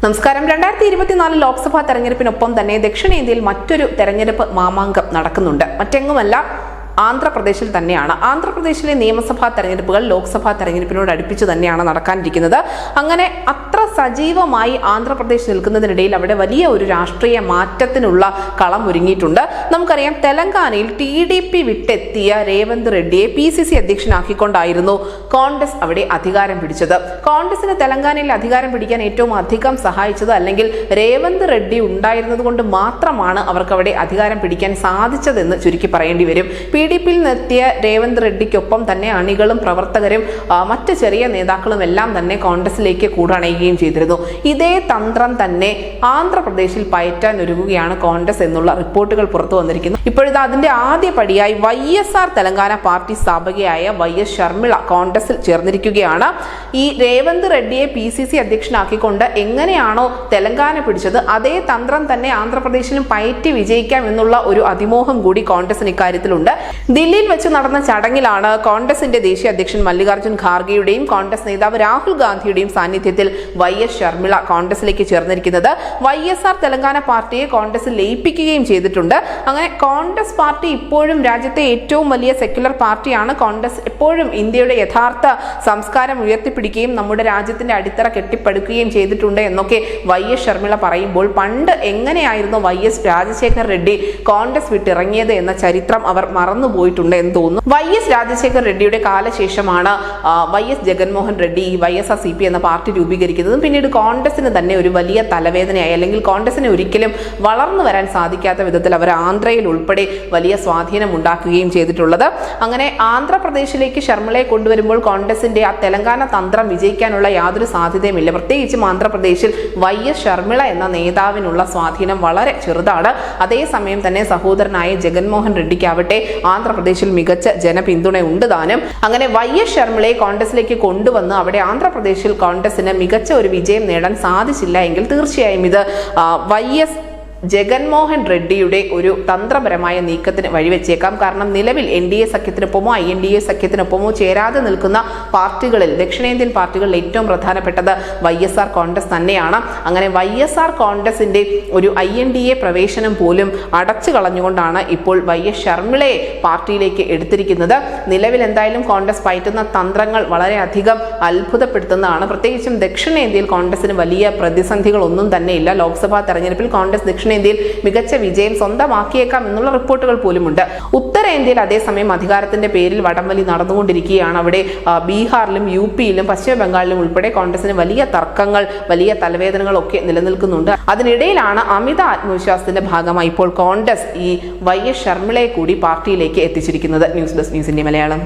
നമസ്കാരം. 2024 ലോക്സഭാ തെരഞ്ഞെടുപ്പിനൊപ്പം തന്നെ ദക്ഷിണേന്ത്യയിൽ മറ്റൊരു തെരഞ്ഞെടുപ്പ് മാമാങ്കം നടക്കുന്നുണ്ട്. മറ്റെങ്ങുമല്ല, ആന്ധ്രാപ്രദേശിൽ തന്നെയാണ്. ആന്ധ്രാപ്രദേശിലെ നിയമസഭാ തെരഞ്ഞെടുപ്പുകൾ ലോക്സഭാ തെരഞ്ഞെടുപ്പിനോട് അടുപ്പിച്ച് തന്നെയാണ് നടക്കാനിരിക്കുന്നത്. അങ്ങനെ അത്ര സജീവമായി ആന്ധ്രാപ്രദേശ് നിൽക്കുന്നതിനിടയിൽ അവിടെ വലിയ ഒരു രാഷ്ട്രീയ മാറ്റത്തിനുള്ള കളം ഒരുങ്ങിയിട്ടുണ്ട്. നമുക്കറിയാം, തെലങ്കാനയിൽ TDP വിട്ടെത്തിയ രേവന്ത് റെഡ്ഡിയെ PCC അധ്യക്ഷനാക്കിക്കൊണ്ടായിരുന്നു കോൺഗ്രസ് അവിടെ അധികാരം പിടിച്ചത്. കോൺഗ്രസിന് തെലങ്കാനയിൽ അധികാരം പിടിക്കാൻ ഏറ്റവും അധികം സഹായിച്ചത്, അല്ലെങ്കിൽ രേവന്ത് റെഡ്ഡി ഉണ്ടായിരുന്നത് കൊണ്ട് മാത്രമാണ് അവർക്ക് അവിടെ അധികാരം പിടിക്കാൻ സാധിച്ചതെന്ന് ചുരുക്കി പറയേണ്ടി വരും. PDPയിൽ നിന്നെത്തിയ രേവന്ത് റെഡ്ഡിക്കൊപ്പം തന്നെ അണികളും പ്രവർത്തകരും മറ്റ് ചെറിയ നേതാക്കളും എല്ലാം തന്നെ കോൺഗ്രസിലേക്ക് കൂടണയുകയും ചെയ്തിരുന്നു. ഇതേ തന്ത്രം തന്നെ ആന്ധ്രാപ്രദേശിൽ പയറ്റാൻ ഒരുങ്ങുകയാണ് കോൺഗ്രസ് എന്നുള്ള റിപ്പോർട്ടുകൾ പുറത്തു വന്നിരിക്കുന്നു. ഇപ്പോഴിത് അതിന്റെ ആദ്യ പടിയായി YSR തെലങ്കാന പാർട്ടി സ്ഥാപകയായ YS ഷർമിള കോൺഗ്രസിൽ ചേർന്നിരിക്കുകയാണ്. ഈ രേവന്ത് റെഡ്ഡിയെ PCC അധ്യക്ഷനാക്കിക്കൊണ്ട് എങ്ങനെയാണോ തെലങ്കാന പിടിച്ചത്, അതേ തന്ത്രം തന്നെ ആന്ധ്രാപ്രദേശിലും പയറ്റി വിജയിക്കാം എന്നുള്ള ഒരു അതിമോഹം കൂടി കോൺഗ്രസിന് ഇക്കാര്യത്തിലുണ്ട്. ദില്ലിയിൽ വെച്ച് നടന്ന ചടങ്ങിലാണ് കോൺഗ്രസിന്റെ ദേശീയ അധ്യക്ഷൻ മല്ലികാർജ്ജുൻ ഖാർഗെയുടെയും കോൺഗ്രസ് നേതാവ് രാഹുൽ ഗാന്ധിയുടെയും സാന്നിധ്യത്തിൽ YS ഷർമിള കോൺഗ്രസിലേക്ക് ചേർന്നിരിക്കുന്നത്. YSR തെലങ്കാന പാർട്ടിയെ കോൺഗ്രസിൽ ലയിപ്പിക്കുകയും ചെയ്തിട്ടുണ്ട്. അങ്ങനെ കോൺഗ്രസ് പാർട്ടി ഇപ്പോഴും രാജ്യത്തെ ഏറ്റവും വലിയ സെക്യുലർ പാർട്ടിയാണ്. കോൺഗ്രസ് എപ്പോഴും ഇന്ത്യയുടെ യഥാർത്ഥ സംസ്കാരം ഉയർത്തിപ്പിടിക്കുകയും നമ്മുടെ രാജ്യത്തിന്റെ അടിത്തറ കെട്ടിപ്പടുക്കുകയും ചെയ്തിട്ടുണ്ട് എന്നൊക്കെ YS ഷർമിള പറയുമ്പോൾ, പണ്ട് എങ്ങനെയായിരുന്നു YS രാജശേഖർ റെഡ്ഡി കോൺഗ്രസ് വിട്ടിറങ്ങിയത് എന്ന ചരിത്രം അവർ മറന്നുപോയിട്ടുണ്ട് എന്ന് തോന്നുന്നു. YS രാജശേഖർ റെഡ്ഡിയുടെ കാലശേഷമാണ് YS ജഗൻമോഹൻ റെഡ്ഡി YSRCP എന്ന പാർട്ടി രൂപീകരിക്കുന്നതും പിന്നീട് കോൺഗ്രസിന് തന്നെ ഒരു വലിയ തലവേദനയായി, അല്ലെങ്കിൽ കോൺഗ്രസിന് ഒരിക്കലും വളർന്നു വരാൻ സാധിക്കാത്ത വിധത്തിൽ അവർ ആന്ധ്രയിൽ ഉൾപ്പെടെ വലിയ സ്വാധീനം ഉണ്ടാക്കുകയും ചെയ്തിട്ടുള്ളത്. അങ്ങനെ ആന്ധ്രാപ്രദേശിലേക്ക് ഷർമിളയെ കൊണ്ടുവരുമ്പോൾ കോൺഗ്രസിന്റെ ആ തെലങ്കാന തന്ത്രം വിജയിക്കാനുള്ള യാതൊരു സാധ്യതയുമില്ല. പ്രത്യേകിച്ചും ആന്ധ്രാപ്രദേശിൽ YS ഷർമിള എന്ന നേതാവിനുള്ള സ്വാധീനം വളരെ ചെറുതാണ്. അതേസമയം തന്നെ സഹോദരനായ ജഗൻമോഹൻ റെഡ്ഡിക്കാവട്ടെ ആന്ധ്രാപ്രദേശിൽ മികച്ച ജനപിന്തുണ ഉണ്ട് താനും. അങ്ങനെ YS ഷർമിളയെ കോൺഗ്രസിലേക്ക് കൊണ്ടുവന്ന് അവിടെ ആന്ധ്രാപ്രദേശിൽ കോൺഗ്രസിന് മികച്ച ഒരു വിജയം നേടാൻ സാധിച്ചില്ല എങ്കിൽ തീർച്ചയായും ഇത് YS ജഗൻമോഹൻ റെഡ്ഡിയുടെ ഒരു തന്ത്രപരമായ നീക്കത്തിന് വഴിവെച്ചേക്കാം. കാരണം നിലവിൽ NDA സഖ്യത്തിനൊപ്പമോ INDA സഖ്യത്തിനൊപ്പമോ ചേരാതെ നിൽക്കുന്ന പാർട്ടികളിൽ, ദക്ഷിണേന്ത്യൻ പാർട്ടികളിൽ ഏറ്റവും പ്രധാനപ്പെട്ടത് YSR കോൺഗ്രസ് തന്നെയാണ്. അങ്ങനെ YSR കോൺഗ്രസിന്റെ ഒരു INDA പ്രവേശനം പോലും അടച്ചു കളഞ്ഞുകൊണ്ടാണ് ഇപ്പോൾ YS ഷർമിളയെ പാർട്ടിയിലേക്ക് എടുത്തിരിക്കുന്നത്. നിലവിൽ എന്തായാലും കോൺഗ്രസ് പയറ്റുന്ന തന്ത്രങ്ങൾ വളരെയധികം അത്ഭുതപ്പെടുത്തുന്നതാണ്. പ്രത്യേകിച്ചും ദക്ഷിണേന്ത്യയിൽ കോൺഗ്രസിന് വലിയ പ്രതിസന്ധികളൊന്നും തന്നെയില്ല. ലോക്സഭാ തെരഞ്ഞെടുപ്പിൽ കോൺഗ്രസ് ദക്ഷിണേന്ത്യയിൽ മികച്ച വിജയം സ്വന്തമാക്കിയേക്കാം എന്നുള്ള റിപ്പോർട്ടുകൾ പോലുമുണ്ട്. ഉത്തരേന്ത്യയിൽ അതേസമയം അധികാരത്തിന്റെ പേരിൽ വടംവലി നടന്നുകൊണ്ടിരിക്കുകയാണ്. അവിടെ ബീഹാറിലും UPയിലും പശ്ചിമ ബംഗാളിലും ഉൾപ്പെടെ കോൺഗ്രസിന് വലിയ തർക്കങ്ങൾ, വലിയ തലവേദനകളൊക്കെ നിലനിൽക്കുന്നുണ്ട്. അതിനിടയിലാണ് അമിത ആത്മവിശ്വാസത്തിന്റെ ഭാഗമായി ഇപ്പോൾ കോൺഗ്രസ് ഈ YS ഷർമിളയെ കൂടി പാർട്ടിയിലേക്ക് എത്തിച്ചിരിക്കുന്നത്. News desk news India Malayalam.